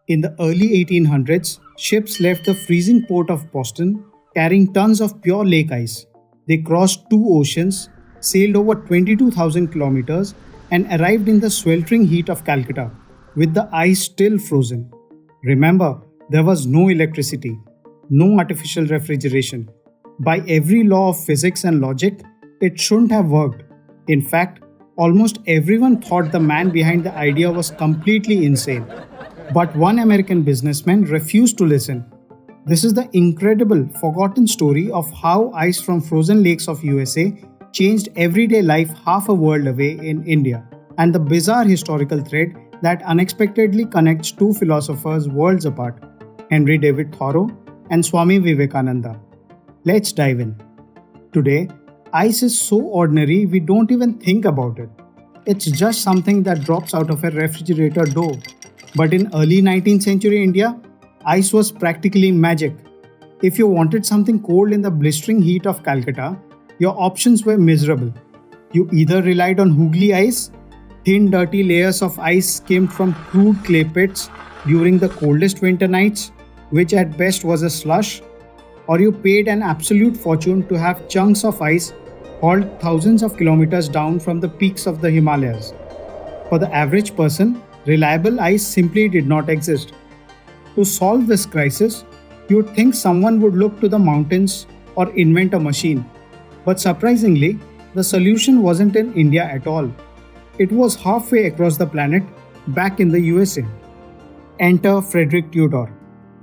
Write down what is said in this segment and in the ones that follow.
In the early 1800s, ships left the freezing port of Boston carrying tons of pure lake ice. They crossed two oceans, sailed over 22,000 kilometers, and arrived in the sweltering heat of Calcutta, with the ice still frozen. Remember, there was no electricity, no artificial refrigeration. By every law of physics and logic, it shouldn't have worked. In fact, almost everyone thought the man behind the idea was completely insane. But one American businessman refused to listen. This is the incredible, forgotten story of how ice from frozen lakes of USA changed everyday life half a world away in India, and the bizarre historical thread that unexpectedly connects two philosophers worlds apart, Henry David Thoreau and Swami Vivekananda. Let's dive in. Today, ice is so ordinary we don't even think about it. It's just something that drops out of a refrigerator door. But in early 19th century India, ice was practically magic. If you wanted something cold in the blistering heat of Calcutta, your options were miserable. You either relied on hoogly ice, thin dirty layers of ice skimmed from crude clay pits during the coldest winter nights, which at best was a slush, or you paid an absolute fortune to have chunks of ice hauled thousands of kilometers down from the peaks of the Himalayas. For the average person, reliable ice simply did not exist. To solve this crisis, you'd think someone would look to the mountains or invent a machine. But surprisingly, the solution wasn't in India at all. It was halfway across the planet, back in the USA. Enter Frederic Tudor.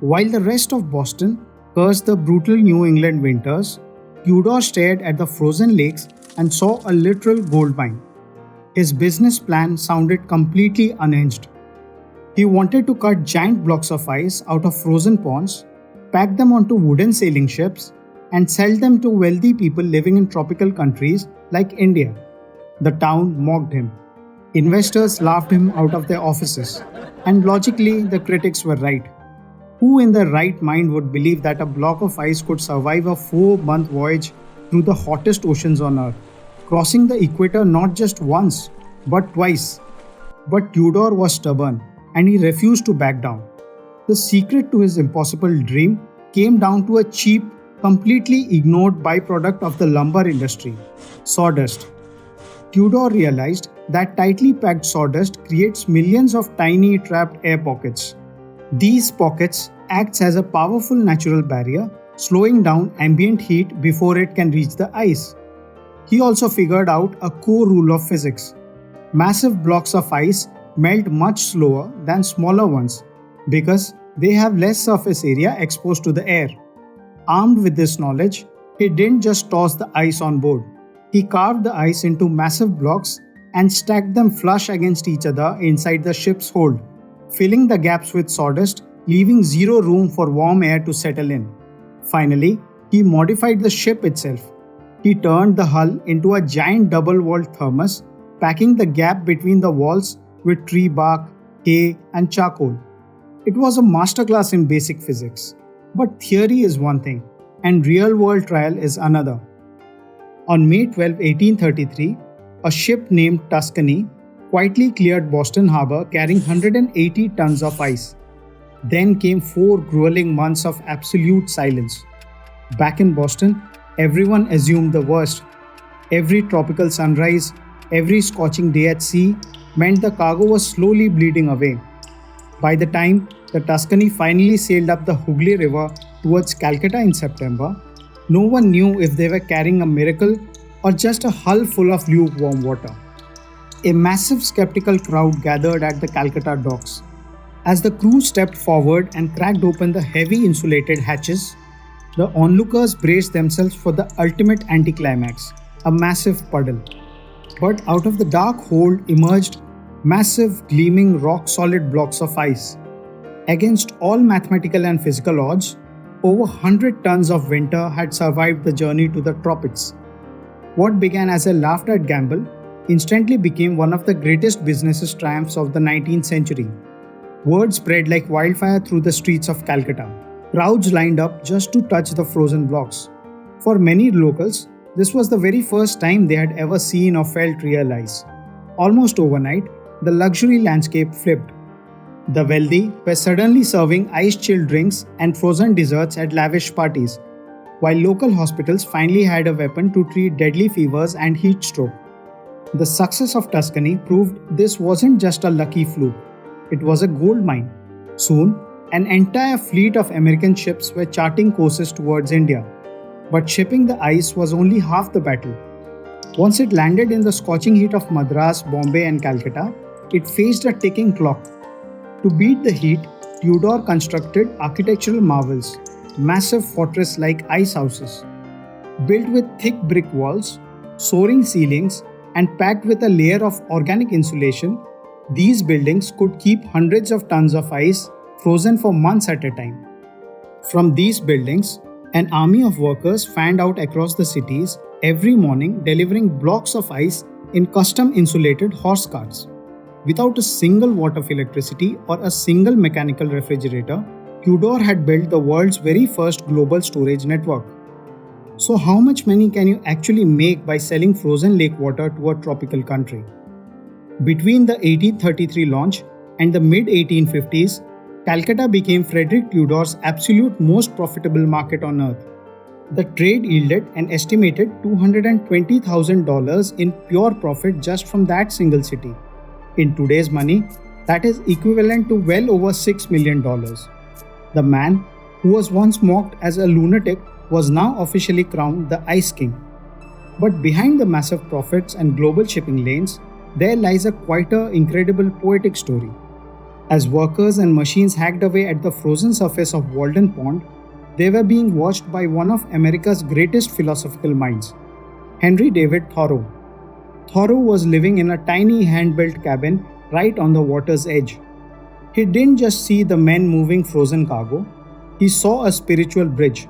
While the rest of Boston cursed the brutal New England winters, Tudor stared at the frozen lakes and saw a literal gold mine. His business plan sounded completely unhinged. He wanted to cut giant blocks of ice out of frozen ponds, pack them onto wooden sailing ships, and sell them to wealthy people living in tropical countries like India. The town mocked him. Investors laughed him out of their offices. And logically, the critics were right. Who in their right mind would believe that a block of ice could survive a 4-month voyage through the hottest oceans on Earth, crossing the equator not just once, but twice? But Tudor was stubborn, and he refused to back down. The secret to his impossible dream came down to a cheap, completely ignored byproduct of the lumber industry: sawdust. Tudor realized that tightly packed sawdust creates millions of tiny trapped air pockets. These pockets act as a powerful natural barrier, slowing down ambient heat before it can reach the ice. He also figured out a core rule of physics. Massive blocks of ice melt much slower than smaller ones because they have less surface area exposed to the air. Armed with this knowledge, he didn't just toss the ice on board. He carved the ice into massive blocks and stacked them flush against each other inside the ship's hold, filling the gaps with sawdust, leaving zero room for warm air to settle in. Finally, he modified the ship itself. He turned the hull into a giant double-walled thermos, packing the gap between the walls with tree bark, hay, and charcoal. It was a masterclass in basic physics. But theory is one thing, and real-world trial is another. On May 12, 1833, a ship named Tuscany quietly cleared Boston Harbor carrying 180 tons of ice. Then came 4 grueling months of absolute silence. Back in Boston, everyone assumed the worst. Every tropical sunrise, every scorching day at sea meant the cargo was slowly bleeding away. By the time the Tuscany finally sailed up the Hooghly River towards Calcutta in September, no one knew if they were carrying a miracle or just a hull full of lukewarm water. A massive skeptical crowd gathered at the Calcutta docks. As the crew stepped forward and cracked open the heavy insulated hatches, the onlookers braced themselves for the ultimate anticlimax, a massive puddle. But out of the dark hold emerged massive, gleaming, rock-solid blocks of ice. Against all mathematical and physical odds, over 100 tons of winter had survived the journey to the tropics. What began as a laughed-at gamble instantly became one of the greatest business triumphs of the 19th century. Word spread like wildfire through the streets of Calcutta. Crowds lined up just to touch the frozen blocks. For many locals, this was the very first time they had ever seen or felt real ice. Almost overnight, the luxury landscape flipped. The wealthy were suddenly serving ice chilled drinks and frozen desserts at lavish parties, while local hospitals finally had a weapon to treat deadly fevers and heat stroke. The success of Tuscany proved this wasn't just a lucky fluke, it was a gold mine. Soon, an entire fleet of American ships were charting courses towards India. But shipping the ice was only half the battle. Once it landed in the scorching heat of Madras, Bombay, and Calcutta, it faced a ticking clock. To beat the heat, Tudor constructed architectural marvels, massive fortress like ice houses. Built with thick brick walls, soaring ceilings, and packed with a layer of organic insulation, these buildings could keep hundreds of tons of ice frozen for months at a time. From these buildings, an army of workers fanned out across the cities every morning, delivering blocks of ice in custom insulated horse carts. Without a single watt of electricity or a single mechanical refrigerator, Tudor had built the world's very first global storage network. So, how much money can you actually make by selling frozen lake water to a tropical country? Between the 1833 launch and the mid 1850s, Calcutta became Frederic Tudor's absolute most profitable market on earth. The trade yielded an estimated $220,000 in pure profit just from that single city. In today's money, that is equivalent to well over $6 million. The man, who was once mocked as a lunatic, was now officially crowned the Ice King. But behind the massive profits and global shipping lanes, there lies a quieter, incredible poetic story. As workers and machines hacked away at the frozen surface of Walden Pond, they were being watched by one of America's greatest philosophical minds, Henry David Thoreau. Thoreau was living in a tiny hand-built cabin right on the water's edge. He didn't just see the men moving frozen cargo, he saw a spiritual bridge.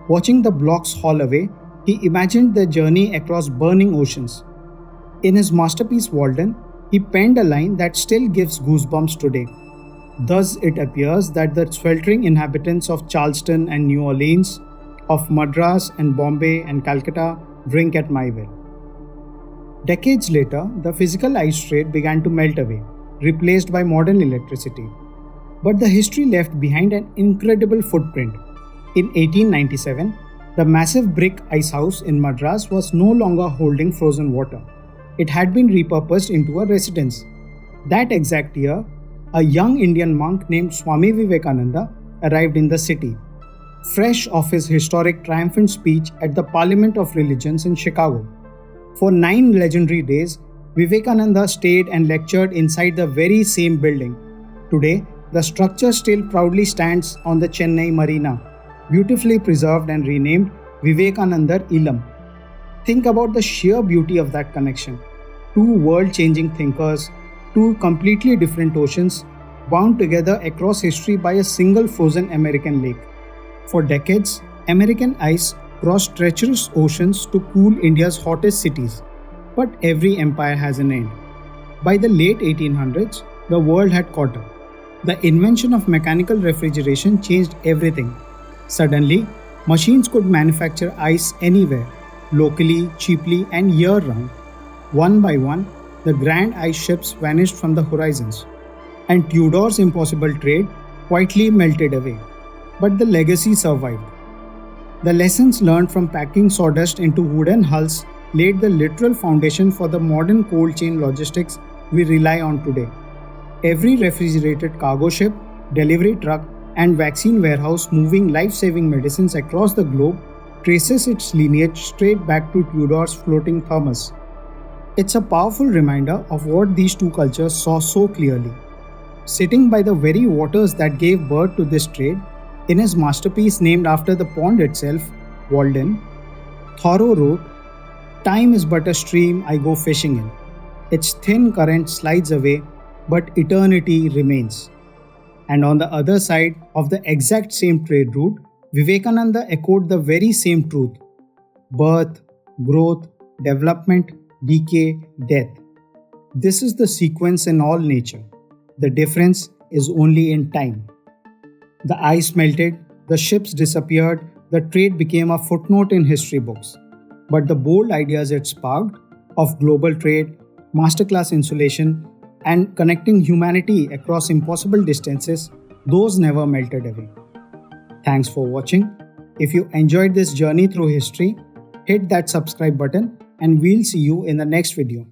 Watching the blocks haul away, he imagined their journey across burning oceans. In his masterpiece Walden, he penned a line that still gives goosebumps today. Thus it appears that the sweltering inhabitants of Charleston and New Orleans, of Madras and Bombay and Calcutta drink at my well. Decades later, the physical ice trade began to melt away, replaced by modern electricity. But the history left behind an incredible footprint. In 1897, the massive brick ice house in Madras was no longer holding frozen water. It had been repurposed into a residence. That exact year, a young Indian monk named Swami Vivekananda arrived in the city, fresh off his historic triumphant speech at the Parliament of Religions in Chicago. For 9 legendary days, Vivekananda stayed and lectured inside the very same building. Today, the structure still proudly stands on the Chennai marina, beautifully preserved and renamed Vivekanandar Illam. Think about the sheer beauty of that connection. 2 world-changing thinkers, 2 completely different oceans, bound together across history by a single frozen American lake. For decades, American ice crossed treacherous oceans to cool India's hottest cities. But every empire has an end. By the late 1800s, the world had caught up. The invention of mechanical refrigeration changed everything. Suddenly, machines could manufacture ice anywhere, locally, cheaply, and year-round. One by one, the grand ice ships vanished from the horizons, and Tudor's impossible trade quietly melted away. But the legacy survived. The lessons learned from packing sawdust into wooden hulls laid the literal foundation for the modern cold chain logistics we rely on today. Every refrigerated cargo ship, delivery truck, and vaccine warehouse moving life-saving medicines across the globe traces its lineage straight back to Tudor's floating thermos. It's a powerful reminder of what these 2 cultures saw so clearly. Sitting by the very waters that gave birth to this trade, in his masterpiece named after the pond itself, Walden, Thoreau wrote, "Time is but a stream I go fishing in. Its thin current slides away, but eternity remains." And on the other side of the exact same trade route, Vivekananda echoed the very same truth: birth, growth, development, decay, death. This is the sequence in all nature. The difference is only in time. The ice melted, the ships disappeared, the trade became a footnote in history books. But the bold ideas it sparked of global trade, masterclass insulation, and connecting humanity across impossible distances, those never melted away. Thanks for watching. If you enjoyed this journey through history, hit that subscribe button and we'll see you in the next video.